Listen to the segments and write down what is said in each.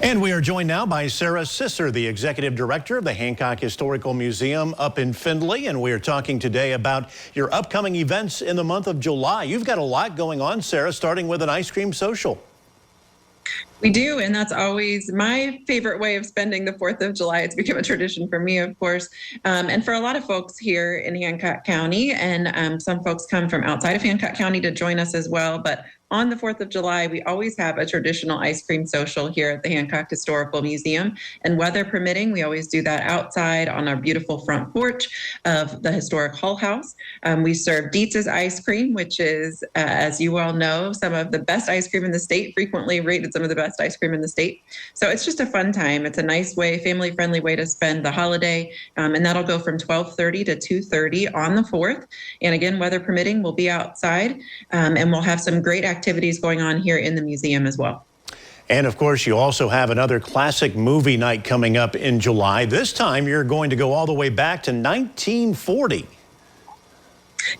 And we are joined now by Sara Sisser, the Executive Director of the Hancock Historical Museum up in Findlay. And we are talking today about your upcoming events in the month of July. You've got a lot going on, Sara, starting with an ice cream social. We do, and that's always my favorite way of spending the 4th of July. It's become a tradition for me, of course, and for a lot of folks here in Hancock County, and some folks come from outside of Hancock County to join us as well. But on the 4th of July, we always have a traditional ice cream social here at the Hancock Historical Museum. And weather permitting, we always do that outside on our beautiful front porch of the historic Hull House. We serve Dietz's ice cream, which is, as you all know, some of the best ice cream in the state, frequently rated some of the best ice cream in the state. So it's just a fun time. It's a nice way, family-friendly way to spend the holiday. And that'll go from 12:30 to 2:30 on the 4th. And again, weather permitting, we'll be outside, and we'll have some great activities going on here in the museum as well. And of course, you also have another classic movie night coming up in July. This time, you're going to go all the way back to 1940.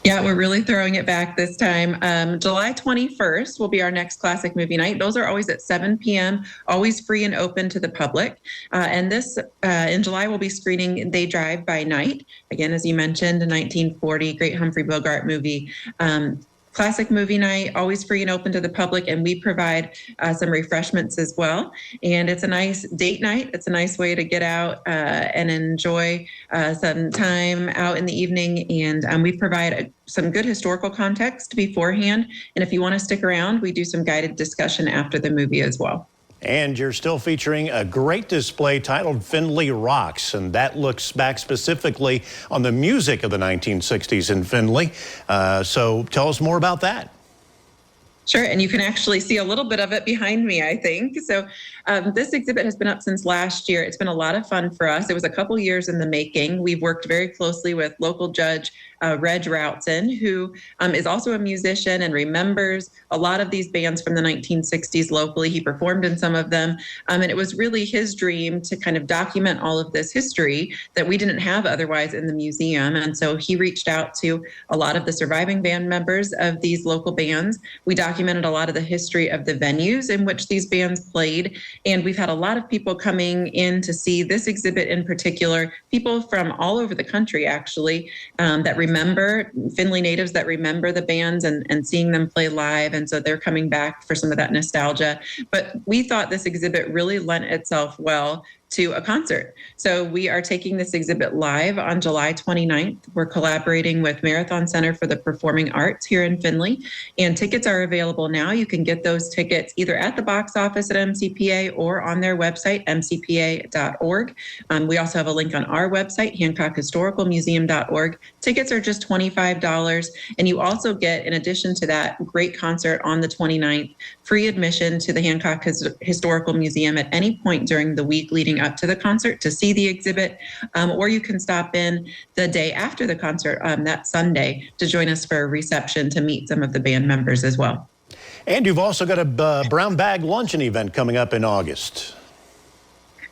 Yeah, we're really throwing it back this time. July 21st will be our next classic movie night. Those are always at 7 p.m., always free and open to the public. And this, in July, we'll be screening They Drive by Night. Again, as you mentioned, a 1940 great Humphrey Bogart movie. Classic movie night, always free and open to the public, and we provide some refreshments as well. And it's a nice date night. It's a nice way to get out and enjoy some time out in the evening. And we provide some good historical context beforehand. And if you want to stick around, we do some guided discussion after the movie as well. And you're still featuring a great display titled Findlay Rocks, and that looks back specifically on the music of the 1960s in Findlay. So tell us more about that. Sure, and you can actually see a little bit of it behind me, I think. So this exhibit has been up since last year. It's been a lot of fun for us. It was a couple years in the making. We've worked very closely with local judge Reg Routson, who is also a musician and remembers a lot of these bands from the 1960s locally. He performed in some of them, and it was really his dream to kind of document all of this history that we didn't have otherwise in the museum. And so he reached out to a lot of the surviving band members of these local bands. We documented a lot of the history of the venues in which these bands played. And we've had a lot of people coming in to see this exhibit in particular, people from all over the country, actually, that remember, Findlay natives that remember the bands and seeing them play live. And so they're coming back for some of that nostalgia. But we thought this exhibit really lent itself well to a concert. So we are taking this exhibit live on July 29th. We're collaborating with Marathon Center for the Performing Arts here in Findlay, and tickets are available now. You can get those tickets either at the box office at MCPA or on their website, mcpa.org. We also have a link on our website, hancockhistoricalmuseum.org. Tickets are just $25, and you also get, in addition to that great concert on the 29th, free admission to the Hancock Historical Museum at any point during the week leading up to the concert to see the exhibit, or you can stop in the day after the concert, that Sunday, to join us for a reception to meet some of the band members as well. And you've also got a brown bag luncheon event coming up in August.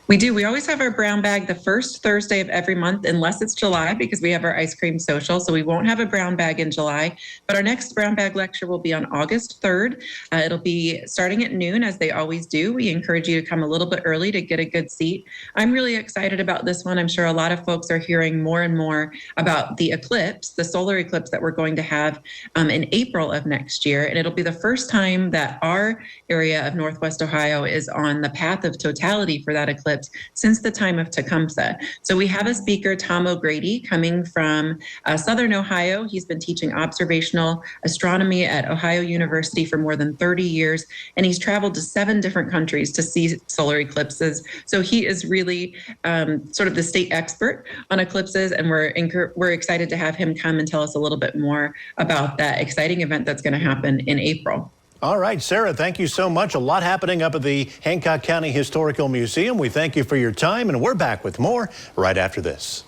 We do. We always have our brown bag the first Thursday of every month, unless it's July, because we have our ice cream social. So we won't have a brown bag in July. But our next brown bag lecture will be on August 3rd. It'll be starting at noon, as they always do. We encourage you to come a little bit early to get a good seat. I'm really excited about this one. I'm sure a lot of folks are hearing more and more about the eclipse, the solar eclipse that we're going to have in April of next year. And it'll be the first time that our area of Northwest Ohio is on the path of totality for that eclipse since the time of Tecumseh. So we have a speaker, Tom O'Grady, coming from Southern Ohio. He's been teaching observational astronomy at Ohio University for more than 30 years, and he's traveled to 7 different countries to see solar eclipses. So he is really sort of the state expert on eclipses, and we're excited to have him come and tell us a little bit more about that exciting event that's going to happen in April. All right, Sara, thank you so much. A lot happening up at the Hancock County Historical Museum. We thank you for your time, and we're back with more right after this.